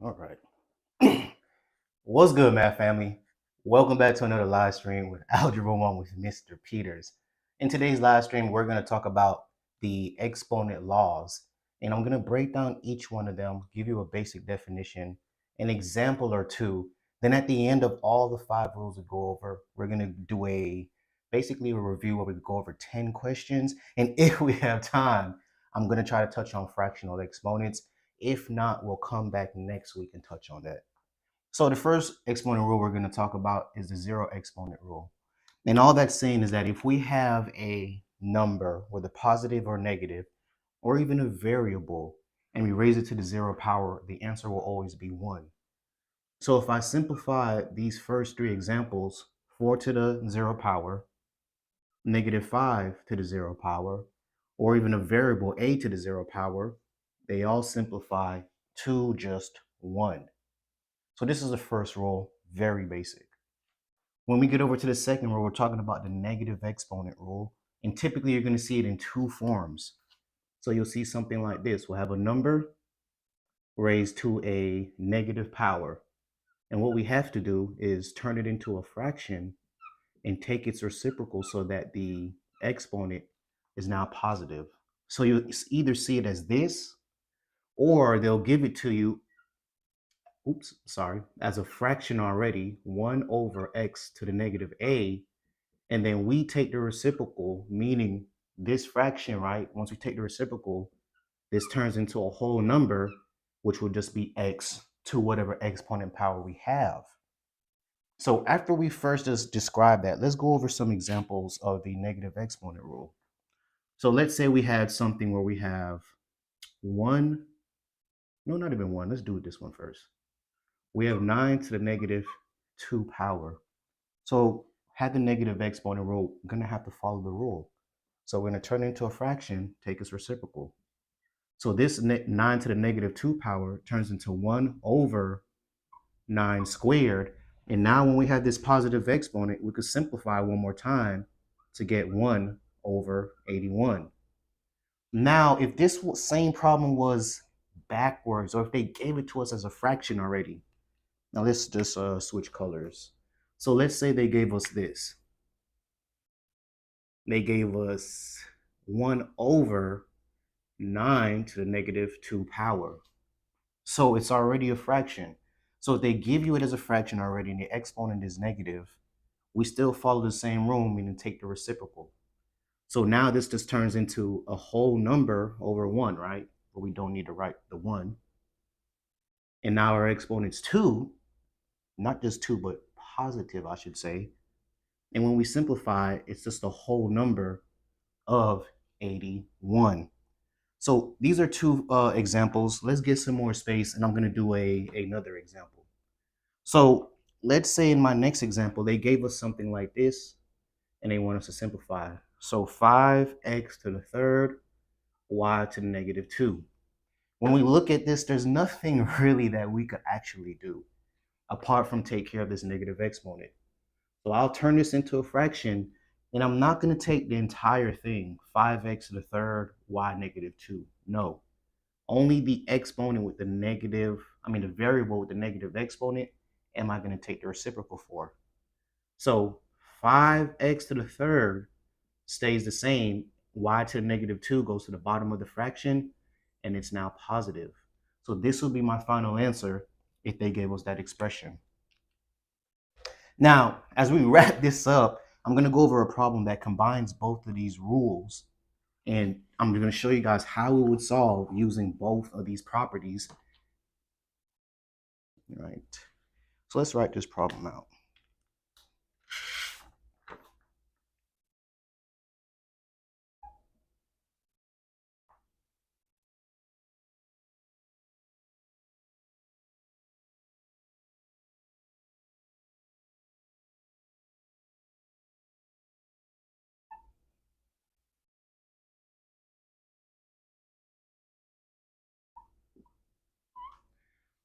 All right. What's good, math family? Welcome back to another live stream with Algebra 1 with Mr. Peters. In today's live stream, we're going to talk about the exponent laws. And I'm going to break down each one of them, give you a basic definition, an example or two. Then at the end of all the 5 rules we go over, we're going to do basically a review where we go over 10 questions. And if we have time, I'm going to try to touch on fractional exponents. If not, we'll come back next week and touch on that. So the first exponent rule we're going to talk about is the zero exponent rule. And all that's saying is that if we have a number, whether positive or negative, or even a variable, and we raise it to the 0 power, the answer will always be 1. So if I simplify these first 3 examples, 4 to the 0 power, negative 5 to the 0 power, or even a variable a to the 0 power, they all simplify to just 1. So this is the first rule, very basic. When we get over to the second rule, we're talking about the negative exponent rule. And typically you're going to see it in 2 forms. So you'll see something like this. We'll have a number raised to a negative power. And what we have to do is turn it into a fraction and take its reciprocal so that the exponent is now positive. So you either see it as this, or they'll give it to you as a fraction already, 1 over x to the negative a, and then we take the reciprocal, meaning this fraction, right? Once we take the reciprocal, this turns into a whole number, which will just be x to whatever exponent power we have. So after we first just describe that, let's go over some examples of the negative exponent rule. So let's say we had something where we have 1, no, not even 1. Let's do this one first. We have 9 to the negative 2 power. So had the negative exponent rule, I'm going to have to follow the rule. So we're going to turn it into a fraction, take its reciprocal. So this 9 to the negative 2 power turns into 1 over 9 squared. And now when we have this positive exponent, we could simplify one more time to get 1 over 81. Now, if this same problem was backwards, or if they gave it to us as a fraction already, now let's just switch colors. So let's say they gave us this. They gave us 1 over 9 to the negative 2 power. So it's already a fraction. So if they give you it as a fraction already and the exponent is negative, we still follow the same rule, meaning take the reciprocal. So now this just turns into a whole number over 1, right? But we don't need to write the 1. And now our exponent's 2, not just 2, but positive, I should say. And when we simplify, it's just a whole number of 81. So these are 2 examples. Let's get some more space, and I'm going to do another example. So let's say in my next example, they gave us something like this, and they want us to simplify. So 5x to the third, y to the negative 2. When we look at this, there's nothing really that we could actually do apart from take care of this negative exponent. So I'll turn this into a fraction, and I'm not going to take the entire thing, 5x to the third, y negative 2. No, only the exponent with the the variable with the negative exponent am I going to take the reciprocal for. So 5x to the third stays the same. Y to the negative 2 goes to the bottom of the fraction, and it's now positive. So this would be my final answer if they gave us that expression. Now, as we wrap this up, I'm going to go over a problem that combines both of these rules. And I'm going to show you guys how we would solve using both of these properties. All right. So let's write this problem out.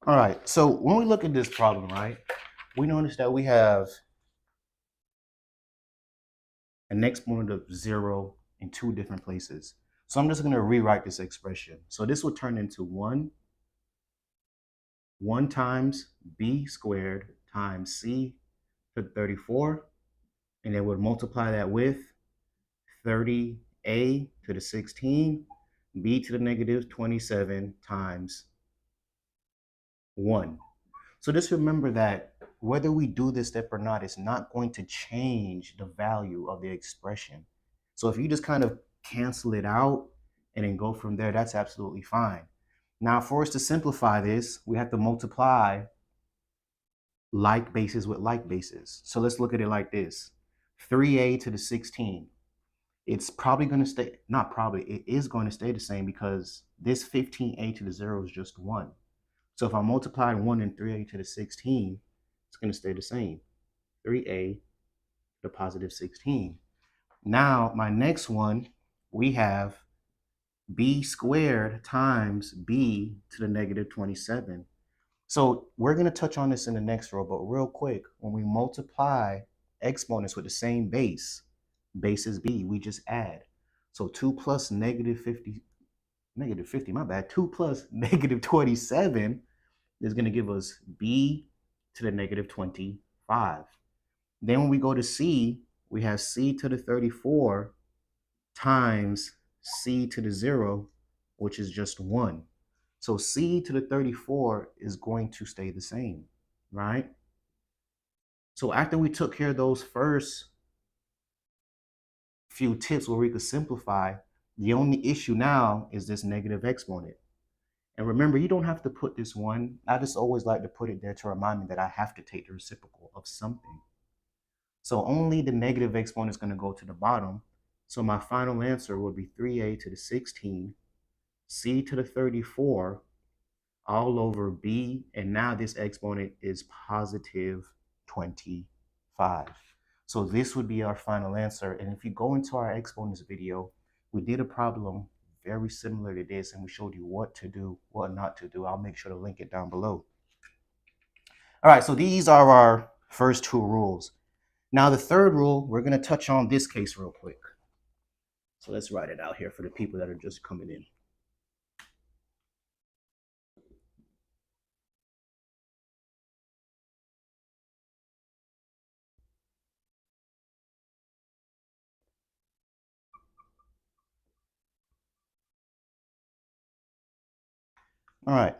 All right, so when we look at this problem, right, we notice that we have an exponent of 0 in 2 different places. So I'm just going to rewrite this expression. So this will turn into 1 1 times b squared times c to the 34, and then we'll multiply that with 30a to the 16, b to the negative 27 times 1. So just remember that whether we do this step or not, it's not going to change the value of the expression. So if you just kind of cancel it out and then go from there, that's absolutely fine. Now, for us to simplify this, we have to multiply like bases with like bases. So let's look at it like this. 3a to the 16. It's probably going to stay, not probably, it is going to stay the same because this 15a to the 0 is just 1. So if I multiply 1 and 3a to the 16, it's going to stay the same. 3a to the positive 16. Now, my next one, we have b squared times b to the negative 27. So we're going to touch on this in the next row, but real quick, when we multiply exponents with the same base is b, we just add. So 2 plus negative 50, my bad, 2 plus negative 27 is going to give us b to the negative 25. Then when we go to c, we have c to the 34 times c to the 0, which is just 1. So c to the 34 is going to stay the same, right? So after we took care of those first few tips where we could simplify, the only issue now is this negative exponent. And remember, you don't have to put this 1. I just always like to put it there to remind me that I have to take the reciprocal of something. So only the negative exponent is going to go to the bottom. So my final answer would be 3a to the 16, c to the 34, all over b, and now this exponent is positive 25. So this would be our final answer. And if you go into our exponents video, we did a problem very similar to this, and we showed you what to do, what not to do. I'll make sure to link it down below. All right, so these are our first 2 rules. Now the third rule, we're going to touch on this case real quick. So let's write it out here for the people that are just coming in. All right.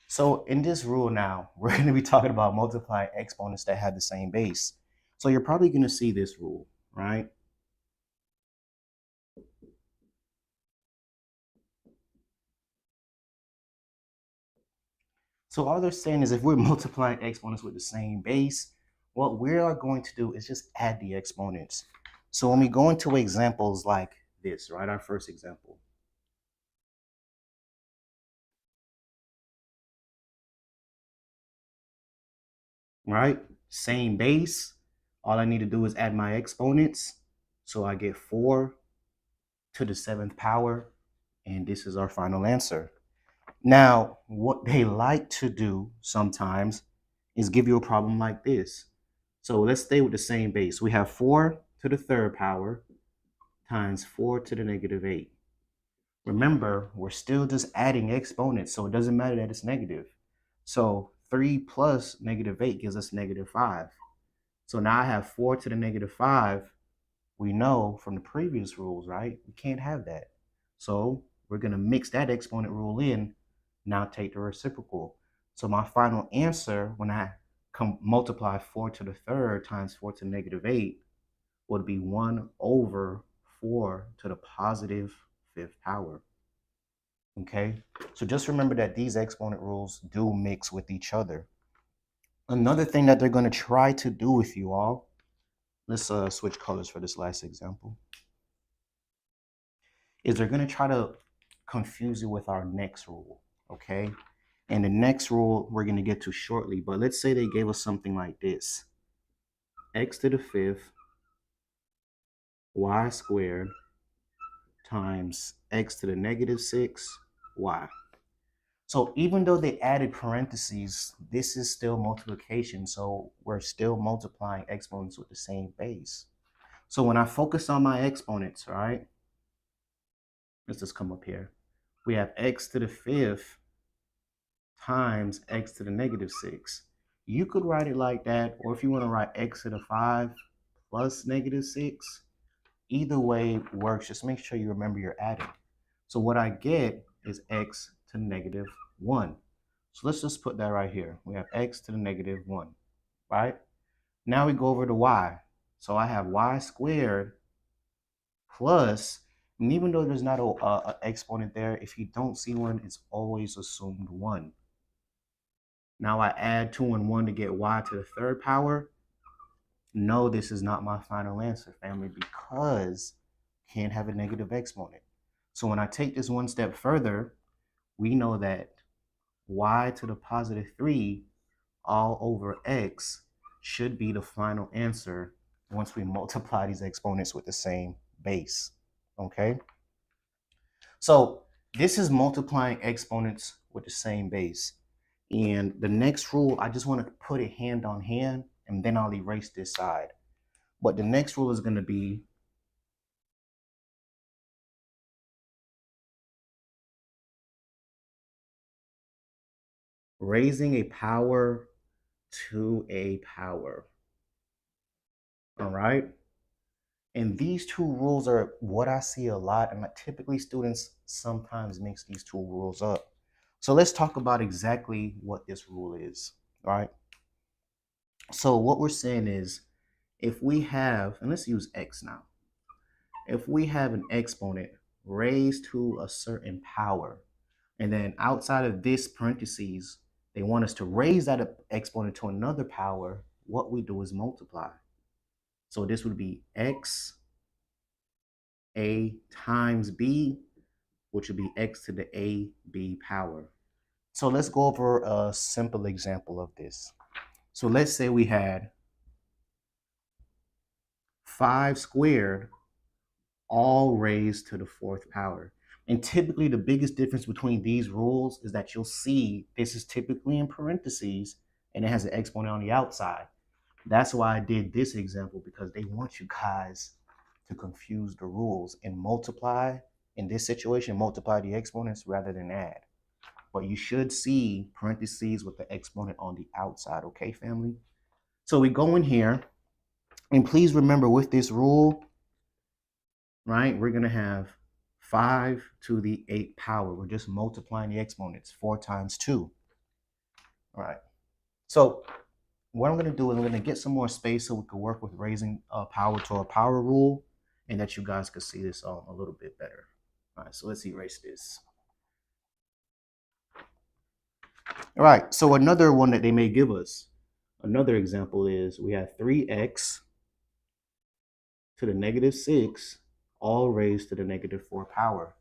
So in this rule now, we're going to be talking about multiplying exponents that have the same base. So you're probably going to see this rule, right? So all they're saying is if we're multiplying exponents with the same base, what we are going to do is just add the exponents. So when we go into examples like this, right, our first example, right, same base, all I need to do is add my exponents. So I get 4 to the 7th power, and this is our final answer. Now, what they like to do sometimes is give you a problem like this. So let's stay with the same base. We have 4 to the 3rd power times 4 to the negative 8. Remember, we're still just adding exponents, so it doesn't matter that it's negative. So 3 plus negative 8 gives us negative 5. So now I have 4 to the negative 5. We know from the previous rules, right? We can't have that. So we're going to mix that exponent rule in. Now take the reciprocal. So my final answer, when I multiply 4 to the 3rd times 4 to the negative 8, would be 1 over 4 to the positive 5th power. Okay, so just remember that these exponent rules do mix with each other. Another thing that they're going to try to do with you all, let's switch colors for this last example, is they're going to try to confuse you with our next rule, okay? And the next rule we're going to get to shortly, but let's say they gave us something like this. X to the 5th y squared times x to the negative 6 y. So even though they added parentheses, this is still multiplication. So we're still multiplying exponents with the same base. So when I focus on my exponents, right? Let's just come up here. We have x to the 5th times x to the negative 6. You could write it like that, or if you want to write x to the 5 plus negative 6, either way works. Just make sure you remember you're adding. So what I get is x to the negative 1. So let's just put that right here. We have x to the negative 1, right? Now we go over to y. So I have y squared plus, and even though there's not a exponent there, if you don't see one, it's always assumed 1. Now I add 2 and 1 to get y to the third power. No, this is not my final answer, family, because can't have a negative exponent. So when I take this one step further, we know that y to the positive 3 all over x should be the final answer once we multiply these exponents with the same base. Okay? So this is multiplying exponents with the same base. And the next rule, I just want to put it hand on hand, and then I'll erase this side. But the next rule is going to be raising a power to a power. All right? And these two rules are what I see a lot, and typically students sometimes mix these two rules up. So let's talk about exactly what this rule is, all right? So what we're saying is, if we have, and let's use x now. If we have an exponent raised to a certain power, and then outside of this parentheses, they want us to raise that exponent to another power, what we do is multiply. So this would be x a times b, which would be x to the a b power. So let's go over a simple example of this. So let's say we had 5 squared all raised to the 4th power. And typically the biggest difference between these rules is that you'll see this is typically in parentheses and it has an exponent on the outside. That's why I did this example, because they want you guys to confuse the rules and multiply. In this situation, multiply the exponents rather than add. But you should see parentheses with the exponent on the outside, okay, family? So we go in here, and please remember with this rule, right, we're going to have 5 to the 8th power. We're just multiplying the exponents, 4 times 2. All right. So what I'm going to do is I'm going to get some more space so we can work with raising power to a power rule, and that you guys can see this a little bit better. All right, so let's erase this. All right, so another one that they may give us, another example is we have 3x to the negative 6 all raised to the negative 4 power.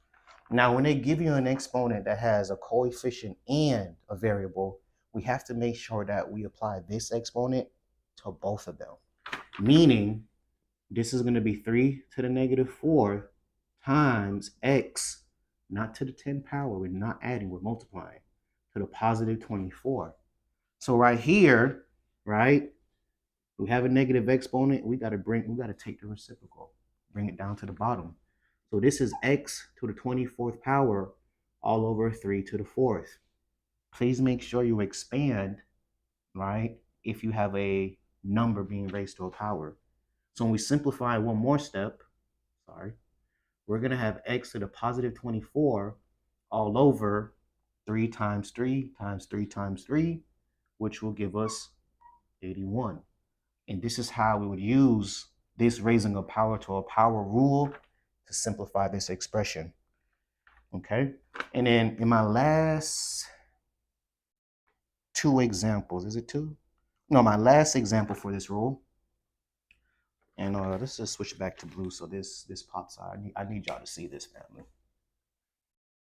Now, when they give you an exponent that has a coefficient and a variable, we have to make sure that we apply this exponent to both of them. Meaning, this is going to be 3 to the negative 4 times x, not to the 10th power. We're not adding, we're multiplying, to the positive 24. So right here, right, we have a negative exponent. We got to take the reciprocal, bring it down to the bottom. So this is x to the 24th power all over 3 to the 4th. Please make sure you expand, right, if you have a number being raised to a power. So when we simplify one more step, we're going to have x to the positive 24 all over 3 times 3 times 3 times 3, which will give us 81. And this is how we would use this raising a power to a power rule to simplify this expression. Okay? And then in my last 2 examples, is it 2? No, my last example for this rule, and let's just switch back to blue so this pops out. I need y'all to see this, family.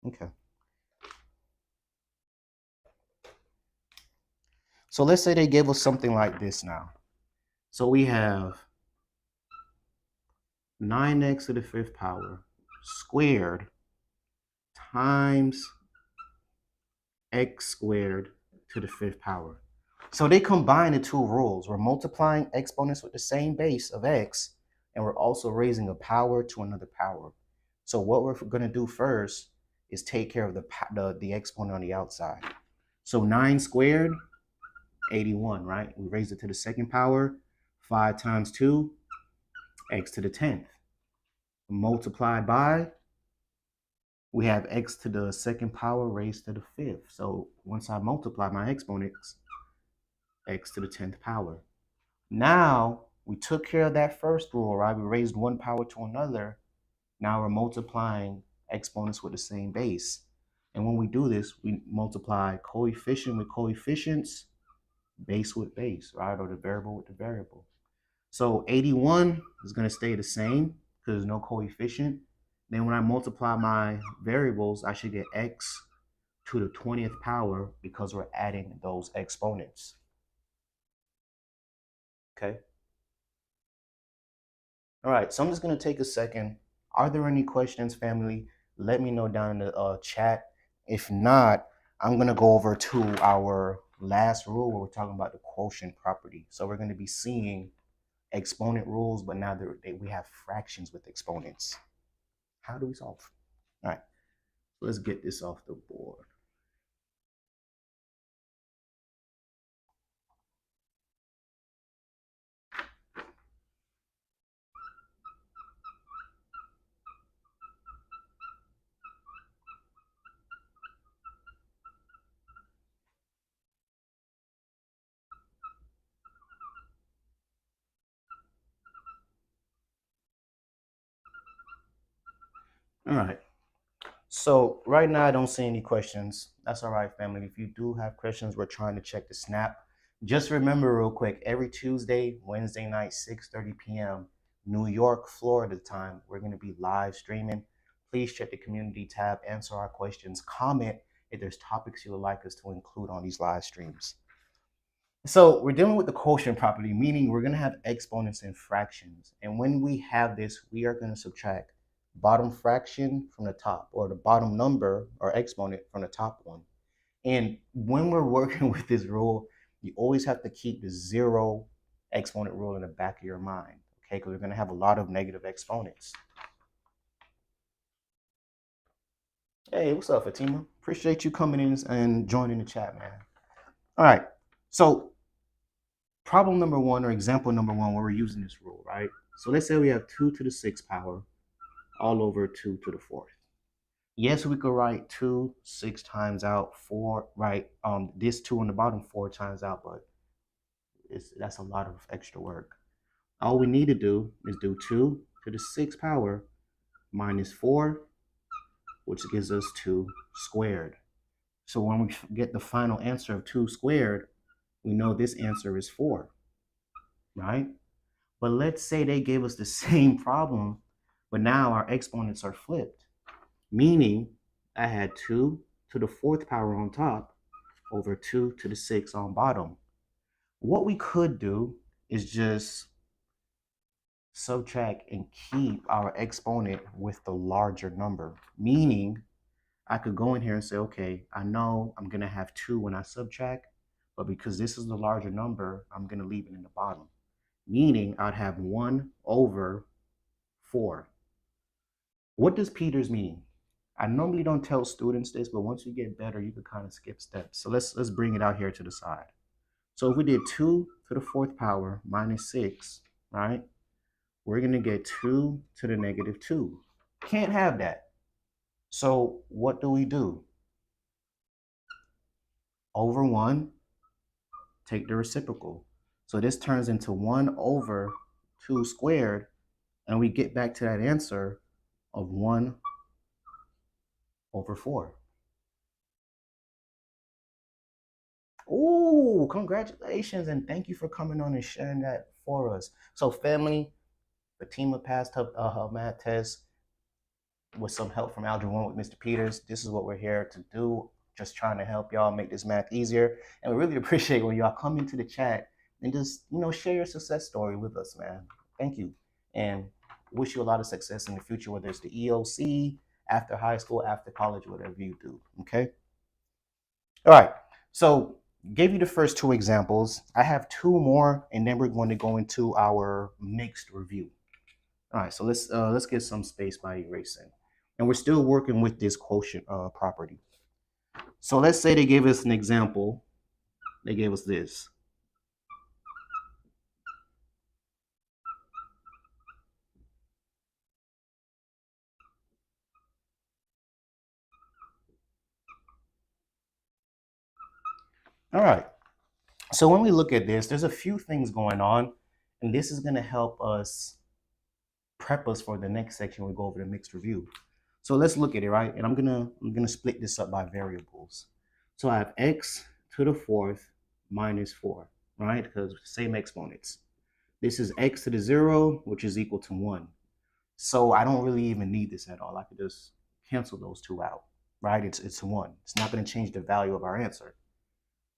Okay. So let's say they gave us something like this now. So we have 9x to the 5th power squared times x squared to the 5th power. So they combine the two rules. We're multiplying exponents with the same base of x, and we're also raising a power to another power. So what we're going to do first is take care of the exponent on the outside. So 9 squared, 81, right? We raised it to the second power. 5 times 2, x to the 10th. Multiplied by, we have x to the second power raised to the 5th. So once I multiply my exponents, x to the 10th power. Now, we took care of that first rule, right? We raised one power to another. Now we're multiplying exponents with the same base. And when we do this, we multiply coefficient with coefficients, base with base, right? Or the variable with the variable. So 81 is going to stay the same because there's no coefficient. Then when I multiply my variables, I should get x to the 20th power because we're adding those exponents. Okay. All right, so I'm just going to take a second. Are there any questions, family? Let me know down in the chat. If not, I'm going to go over to our last rule where we're talking about the quotient property. So we're going to be seeing exponent rules, but now we have fractions with exponents. How do we solve? All right, let's get this off the board. All right. So right now I don't see any questions. That's all right, family. If you do have questions, we're trying to check the snap. Just remember real quick, every Tuesday, Wednesday night, 6:30 p.m. New York, Florida time, we're going to be live streaming. Please check the community tab, answer our questions, comment if there's topics you would like us to include on these live streams. So we're dealing with the quotient property, meaning we're going to have exponents and fractions. And when we have this, we are going to subtract bottom fraction from the top, or the bottom number or exponent from the top one. And when we're working with this rule, you always have to keep the zero exponent rule in the back of your mind, okay? Because we're going to have a lot of negative exponents. Hey, what's up, Fatima? Appreciate you coming in and joining the chat, man. All right, so problem number one, or example number one, where we're using this rule, right? So let's say we have 2 to the 6th power all over 2 to the 4th. Yes, we could write 2 6 times out, 4, right? This 2 on the bottom 4 times out, but that's a lot of extra work. All we need to do is do 2 to the 6th power minus 4, which gives us 2 squared. So when we get the final answer of 2 squared, we know this answer is 4, right? But let's say they gave us the same problem, but now our exponents are flipped, meaning I had 2 to the 4th power on top over 2 to the 6th on bottom. What we could do is just subtract and keep our exponent with the larger number, meaning I could go in here and say, okay, I know I'm going to have 2 when I subtract, but because this is the larger number, I'm going to leave it in the bottom, meaning I'd have 1 over 4. What does Peters mean? I normally don't tell students this, but once you get better, you can kind of skip steps. So let's bring it out here to the side. So if we did 2 to the 4th power minus 6, right? We're going to get 2 to the negative 2. Can't have that. So what do? Over 1, take the reciprocal. So this turns into 1 over 2 squared, and we get back to that answer of 1 over 4. Oh, congratulations, and thank you for coming on and sharing that for us. So family, Fatima passed her math test with some help from Algebra 1 with Mr. Peters. This is what we're here to do, just trying to help y'all make this math easier. And we really appreciate when y'all come into the chat and just, share your success story with us, man. Thank you. And wish you a lot of success in the future, whether it's the EOC, after high school, after college, whatever you do, okay? All right, so gave you the first 2 examples. I have 2 more, and then we're going to go into our mixed review. All right, so let's get some space by erasing. And we're still working with this quotient property. So let's say they gave us an example. They gave us this. All right. So when we look at this, there's a few things going on, and this is going to help us prep us for the next section. We go over the mixed review. So let's look at it, right? And I'm gonna split this up by variables. So I have x to the fourth minus 4, right? Because same exponents. This is x to the 0, which is equal to 1. So I don't really even need this at all. I could just cancel those two out, right? It's 1. It's not going to change the value of our answer.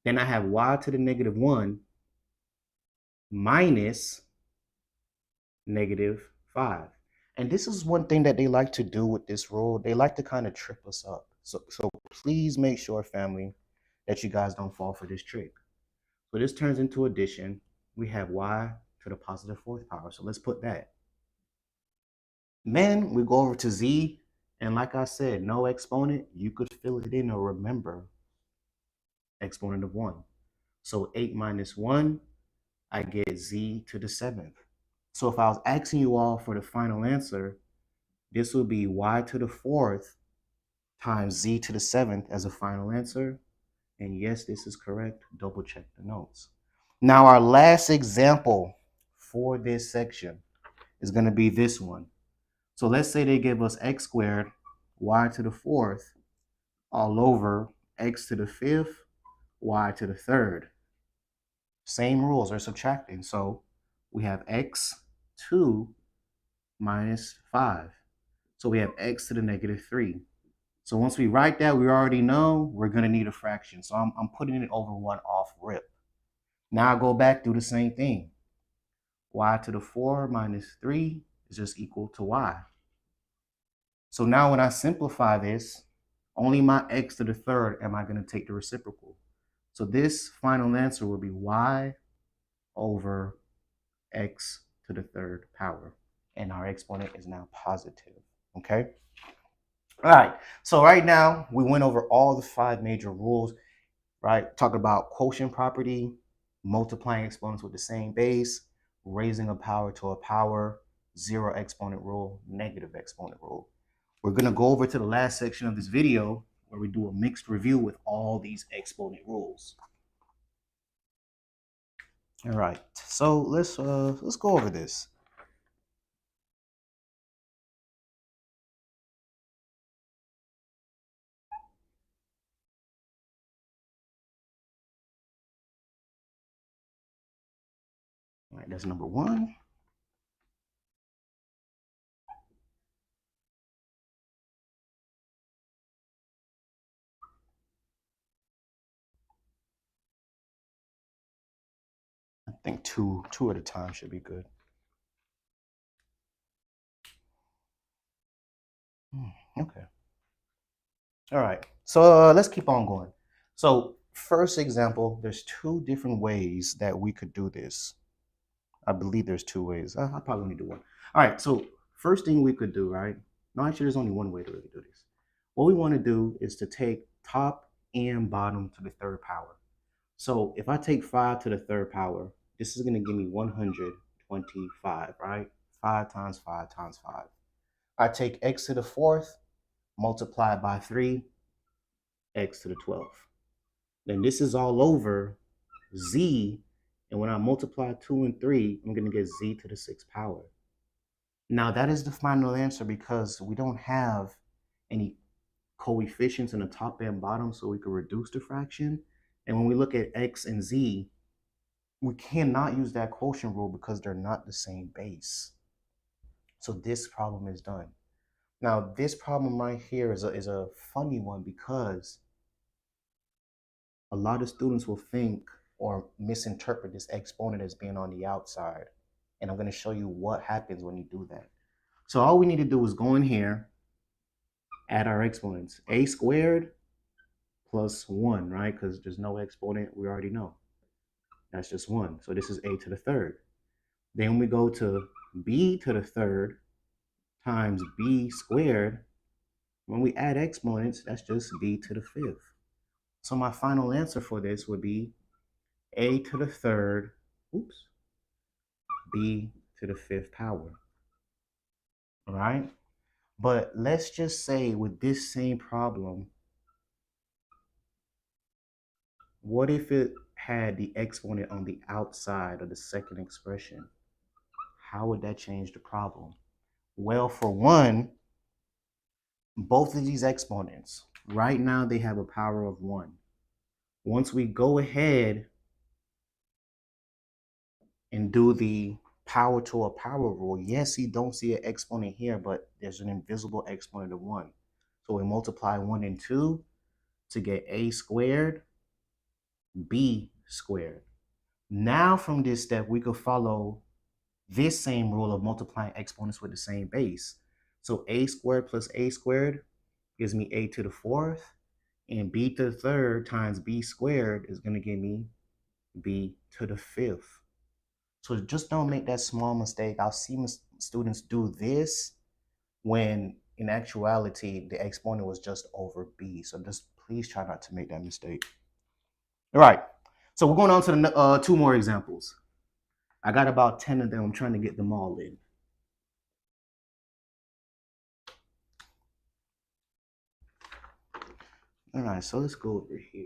Then I have y to the negative 1 minus negative 5. And this is one thing that they like to do with this rule. They like to kind of trip us up. So please make sure, family, that you guys don't fall for this trick. So this turns into addition. We have y to the positive fourth power. So let's put that. Then we go over to z. And like I said, no exponent. You could fill it in or remember exponent of 1. So 8 minus 1, I get z to the 7th. So if I was asking you all for the final answer, this would be y to the 4th times z to the 7th as a final answer. And yes, this is correct. Double check the notes. Now our last example for this section is going to be this one. So let's say they give us x squared, y to the 4th, all over x to the 5th, y to the 3rd. Same rules are subtracting. So we have x2 minus 5. So we have x to the negative 3. So once we write that, we already know we're going to need a fraction. So I'm putting it over 1 off rip. Now I go back, do the same thing. Y to the 4 minus 3 is just equal to y. So now when I simplify this, only my x to the 3rd am I going to take the reciprocal. So this final answer will be y over x to the 3rd power. And our exponent is now positive. Okay? All right. So right now, we went over all the 5 major rules, right? Talked about quotient property, multiplying exponents with the same base, raising a power to a power, zero exponent rule, negative exponent rule. We're going to go over to the last section of this video where we do a mixed review with all these exponent rules. All right, so let's go over this. All right, that's number 1. I think two at a time should be good. Okay. All right. So let's keep on going. So first example, there's 2 different ways that we could do this. I believe there's 2 ways. I probably only do one. All right. So first thing we could do, right? No, actually, there's only one way to really do this. What we want to do is to take top and bottom to the 3rd power. So if I take 5 to the 3rd power, this is going to give me 125, right? 5 times 5 times 5. I take x to the 4th, multiply by 3, x to the 12th. Then this is all over z, and when I multiply 2 and 3, I'm going to get z to the 6th power. Now that is the final answer because we don't have any coefficients in the top and bottom, so we could reduce the fraction. And when we look at x and z, we cannot use that quotient rule because they're not the same base. So this problem is done. Now this problem right here is a funny one because a lot of students will think or misinterpret this exponent as being on the outside. And I'm going to show you what happens when you do that. So all we need to do is go in here, add our exponents. A squared plus 1, right? Because there's no exponent, we already know. That's just 1. So this is a to the 3rd. Then we go to b to the 3rd times b squared. When we add exponents, that's just b to the 5th. So my final answer for this would be a to the third, b to the fifth power. All right? But let's just say with this same problem, what if it had the exponent on the outside of the second expression? How would that change the problem? Well, for one, both of these exponents, right now they have a power of 1. Once we go ahead and do the power to a power rule, yes, you don't see an exponent here, but there's an invisible exponent of 1. So we multiply 1 and 2 to get a squared, b squared. Now from this step, we could follow this same rule of multiplying exponents with the same base. So a squared plus a squared gives me a to the fourth, and b to the third times b squared is going to give me b to the fifth. So just don't make that small mistake. I'll see students do this when in actuality the exponent was just over b. So just please try not to make that mistake. All right, so we're going on to the 2 more examples. I got about 10 of them. I'm trying to get them all in. All right, so let's go over here.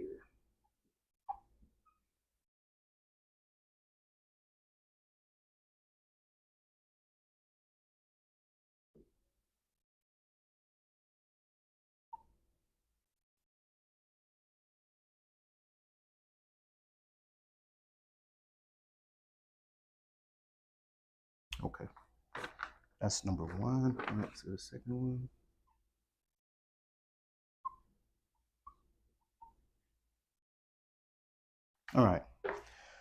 Okay, that's number 1. Next to the second one. All right.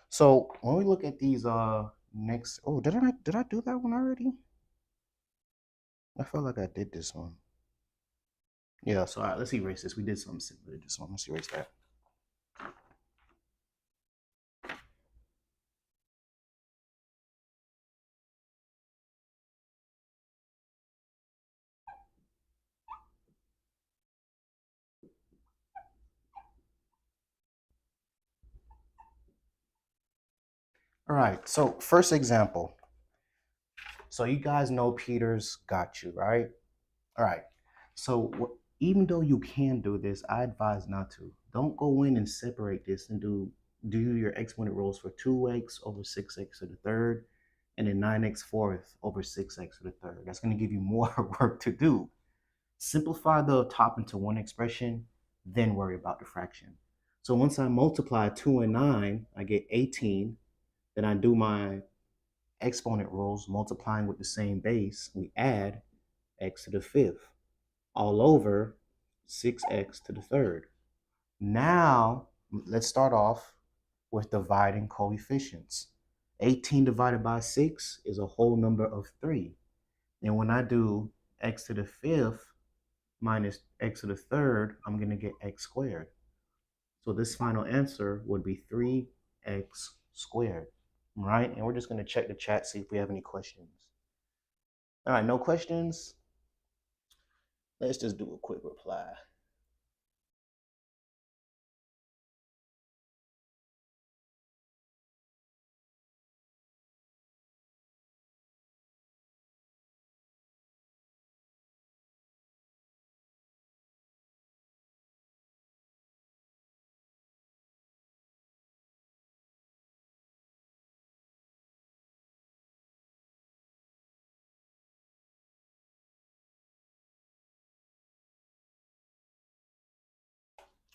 So when we look at these next, oh, did I do that one already? I felt like I did this one. Yeah, so all right, let's erase this. We did something similar to this one. Let's erase that. All right, so first example. So you guys know Peter's got you, right? All right. So even though you can do this, I advise not to. Don't go in and separate this and do your exponent rules for 2x over 6x to the third and then 9x fourth over 6x to the third. That's going to give you more work to do. Simplify the top into one expression, then worry about the fraction. So once I multiply 2 and 9, I get 18. Then I do my exponent rules, multiplying with the same base. We add x to the fifth all over 6x to the third. Now, let's start off with dividing coefficients. 18 divided by 6 is a whole number of 3. And when I do x to the fifth minus x to the third, I'm going to get x squared. So this final answer would be 3x squared, right? And we're just going to check the chat, see if we have any questions. All right, no questions? Let's just do a quick reply.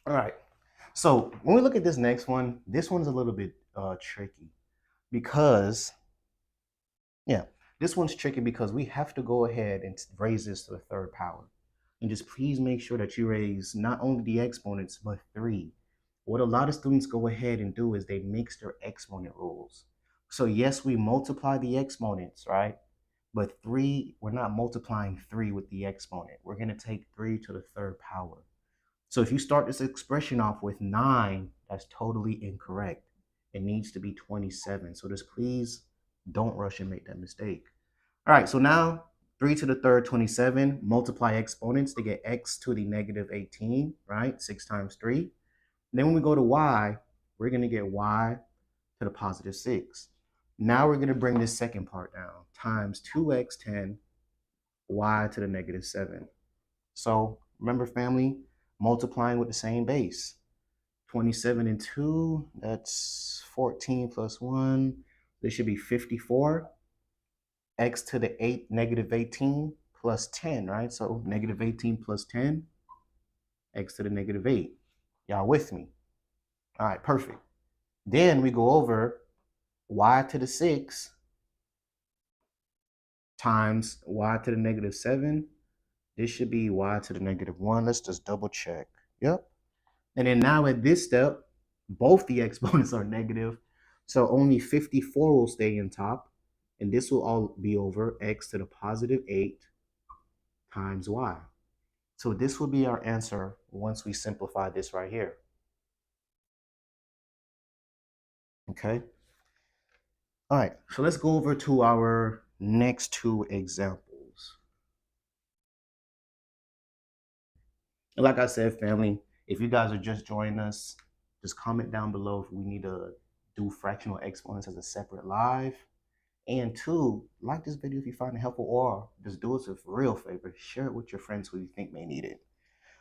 All right. So when we look at this next one, this one's a little bit tricky because, this one's tricky because we have to go ahead and raise this to the third power. And just please make sure that you raise not only the exponents, but 3. What a lot of students go ahead and do is they mix their exponent rules. So yes, we multiply the exponents, right? But 3, we're not multiplying 3 with the exponent. We're going to take 3 to the third power. So if you start this expression off with 9, that's totally incorrect. It needs to be 27. So just please don't rush and make that mistake. All right, so now 3 to the third, 27, multiply exponents to get x to the negative 18, right? 6 times 3. Then when we go to y, we're going to get y to the positive 6. Now we're going to bring this second part down, times 2x10 y to the negative 7. So remember, family, multiplying with the same base. 27 and 2, that's 14 plus 1. This should be 54. X to the 8, negative 18 plus 10, right? So negative 18 plus 10, x to the negative 8. Y'all with me? All right, perfect. Then we go over y to the 6 times y to the negative 7. This should be y to the negative 1. Let's just double check. Yep. And then now at this step, both the exponents are negative. So only 54 will stay in top. And this will all be over x to the positive 8 times y. So this will be our answer once we simplify this right here. Okay. All right. So let's go over to our next two examples. And like I said, family, if you guys are just joining us, just comment down below if we need to do fractional exponents as a separate live. And two, like this video if you find it helpful, or just do us a real favor, share it with your friends who you think may need it.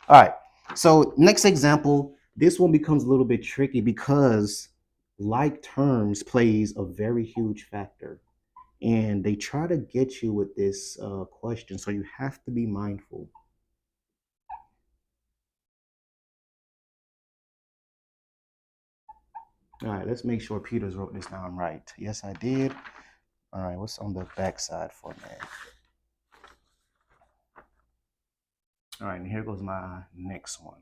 All right, so next example, this one becomes a little bit tricky because like terms plays a very huge factor. And they try to get you with this question, so you have to be mindful. All right, let's make sure Peters wrote this down right. Yes, I did. All right, what's on the back side for me? All right, and here goes my next one.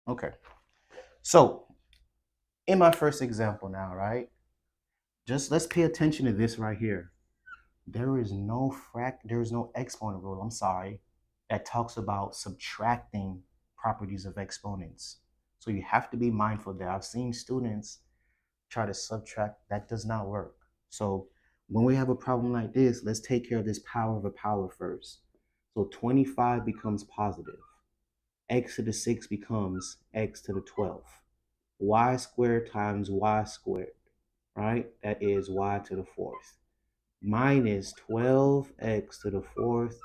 Okay, so in my first example now, right? Just let's pay attention to this right here. There is no exponent rule, I'm sorry, that talks about subtracting properties of exponents. So you have to be mindful that I've seen students try to subtract. That does not work. So when we have a problem like this, let's take care of this power of a power first. So 25 becomes positive. X to the 6 becomes x to the 12. Y squared times y squared, right? That is y to the 4th. Minus 12x to the 4th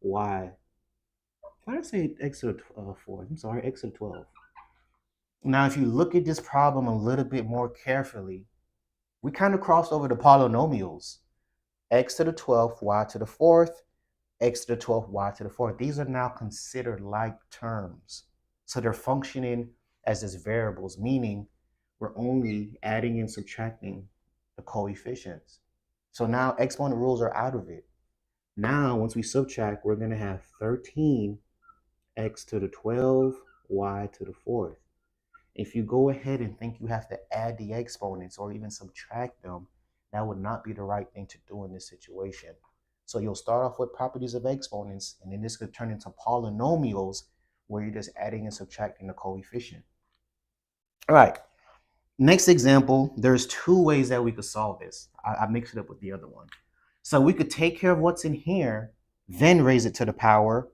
y. Why did I say x to the 4th? I'm sorry, x to the 12. Now, if you look at this problem a little bit more carefully, we kind of crossed over to polynomials. X to the 12th, y to the 4th, x to the 12th, y to the 4th. These are now considered like terms. So they're functioning as just variables, meaning we're only adding and subtracting the coefficients. So now exponent rules are out of it. Now, once we subtract, we're going to have 13 x to the 12, y to the 4th. If you go ahead and think you have to add the exponents or even subtract them, that would not be the right thing to do in this situation. So you'll start off with properties of exponents, and then this could turn into polynomials where you're just adding and subtracting the coefficient. All right. Next example, there's two ways that we could solve this. I mixed it up with the other one. So we could take care of what's in here, then raise it to the power,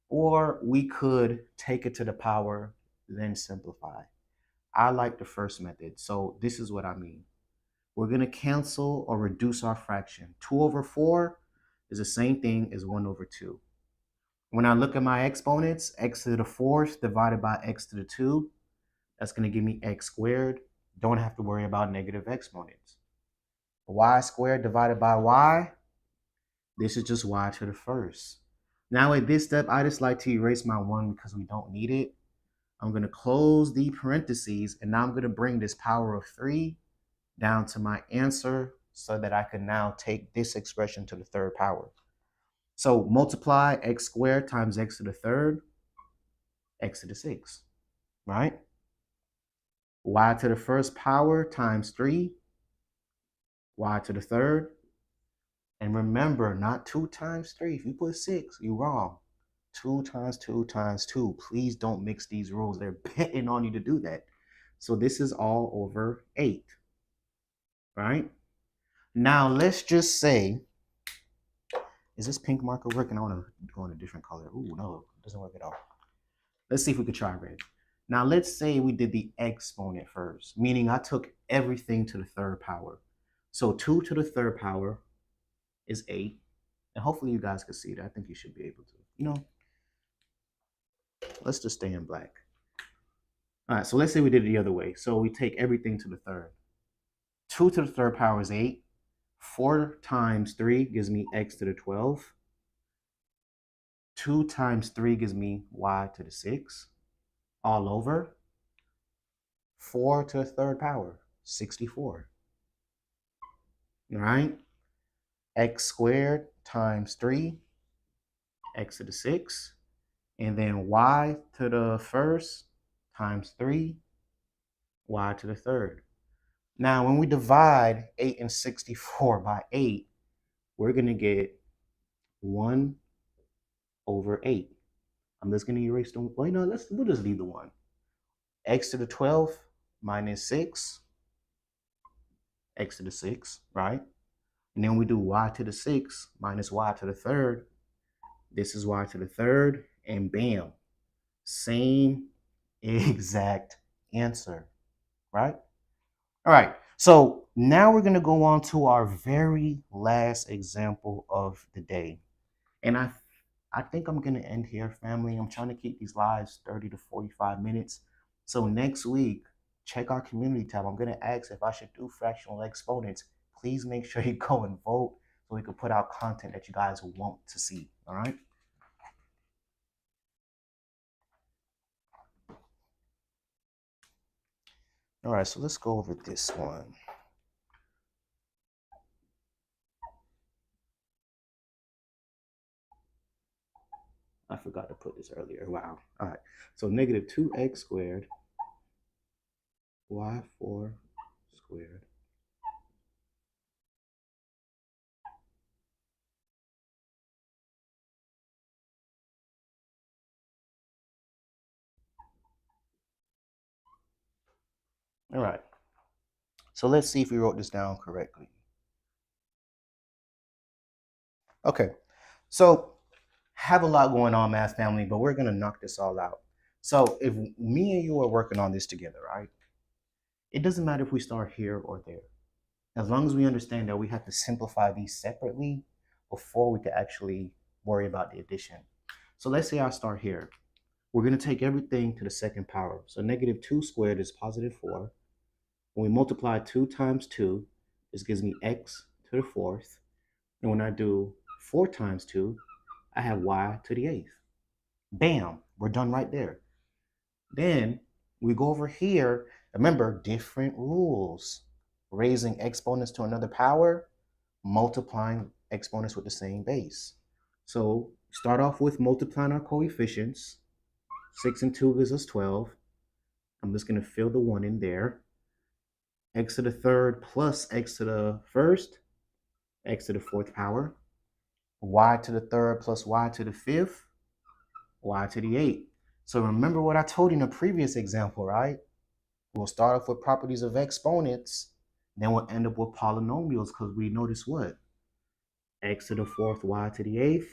or we could take it to the power, then simplify. I like the first method. So this is what I mean. We're going to cancel or reduce our fraction. 2 over 4 is the same thing as 1 over 2. When I look at my exponents, x to the 4th divided by x to the 2, that's going to give me x squared. Don't have to worry about negative exponents. Y squared divided by y, this is just y to the 1st. Now at this step, I just like to erase my 1 because we don't need it. I'm going to close the parentheses, and now I'm going to bring this power of 3 down to my answer so that I can now take this expression to the 3rd power. So multiply x squared times x to the 3rd, x to the 6th, right? Y to the 1st power times 3, y to the 3rd. And remember, not 2 times 3. If you put 6, you're wrong. 2 times 2 times 2. Please don't mix these rules. They're betting on you to do that. So this is all over 8, right? Now let's just say, is this pink marker working? I want to go in a different color. Ooh, no, it doesn't work at all. Let's see if we could try red. Now let's say we did the exponent first, meaning I took everything to the third power. So 2 to the third power is 8. And hopefully you guys can see that. I think you should be able to. You know, let's just stay in black. All right, so let's say we did it the other way. So we take everything to the third. 2 to the third power is 8. 4 times 3 gives me x to the 12. 2 times 3 gives me y to the 6. All over 4 to the third power, 64. All right? X squared times 3, x to the 6. And then y to the first times 3, y to the third. Now, when we divide 8 and 64 by 8, we're going to get 1 over 8. I'm just going to erase the, well, we'll just leave the 1. X to the 12 minus 6, x to the 6, right? And then we do y to the 6 minus y to the third. This is y to the third, and bam, same exact answer, right? All right, so now we're going to go on to our very last example of the day. And I think I'm going to end here, family. I'm trying to keep these lives 30 to 45 minutes. So next week, check our community tab. I'm going to ask if I should do fractional exponents. Please make sure you go and vote so we can put out content that you guys want to see, all right? All right, so let's go over this one. I forgot to put this earlier. Wow. All right. So negative 2x squared y4 squared all right. So let's see if we wrote this down correctly. Okay. So have a lot going on, math family, but we're going to knock this all out. So if me and you are working on this together, right? It doesn't matter if we start here or there. As long as we understand that we have to simplify these separately before we can actually worry about the addition. So let's say I start here. We're going to take everything to the second power. So negative 2 squared is positive 4. When we multiply 2 times 2, this gives me x to the 4th. And when I do 4 times 2, I have y to the 8th. Bam, we're done right there. Then we go over here. Remember, different rules. Raising exponents to another power, multiplying exponents with the same base. So start off with multiplying our coefficients. 6 and 2 gives us 12. I'm just going to fill the 1 in there. X to the third plus x to the first, x to the 4th power. Y to the third plus y to the 5th, y to the 8th. So remember what I told you in the previous example, right? We'll start off with properties of exponents, then we'll end up with polynomials because we notice what? X to the 4th, y to the 8th,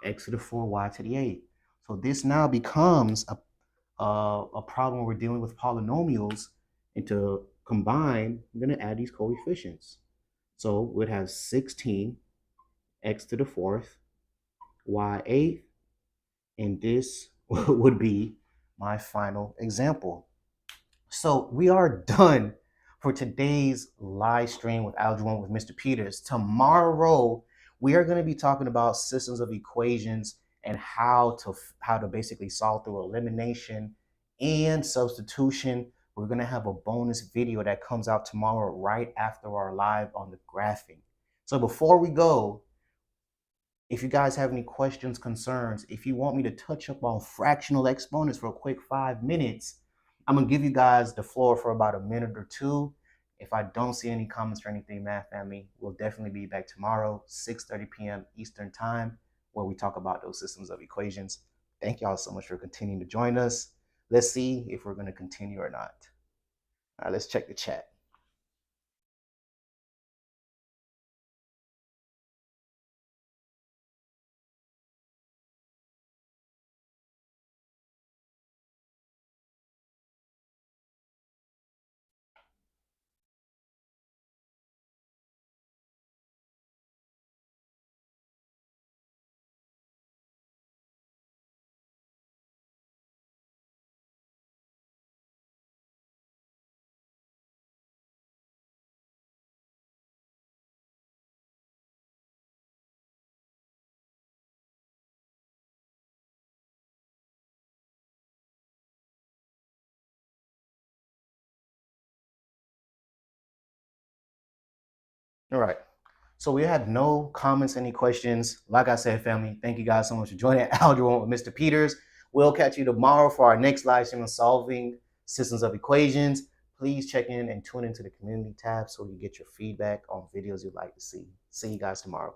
x to the 4, y to the 8th. So this now becomes a problem where we're dealing with polynomials, and to combine, I'm going to add these coefficients. So we'd have 16 x to the 4th, y 8th, and this would be my final example. So we are done for today's live stream with Algebra 1 with Mr. Peters. Tomorrow, we are going to be talking about systems of equations and how to basically solve through elimination and substitution. We're going to have a bonus video that comes out tomorrow right after our live on the graphing. So before we go, if you guys have any questions, concerns, if you want me to touch up on fractional exponents for a quick 5 minutes, I'm going to give you guys the floor for about a minute or two. If I don't see any comments or anything, math family, we'll definitely be back tomorrow, 6:30 p.m. Eastern time, where we talk about those systems of equations. Thank y'all so much for continuing to join us. Let's see if we're going to continue or not. All right, let's check the chat. All right. So we had no comments, any questions. Like I said, family, thank you guys so much for joining Algebra 1 with Mr. Peters. We'll catch you tomorrow for our next live stream on solving systems of equations. Please check in and tune into the community tab so you get your feedback on videos you'd like to see. See you guys tomorrow.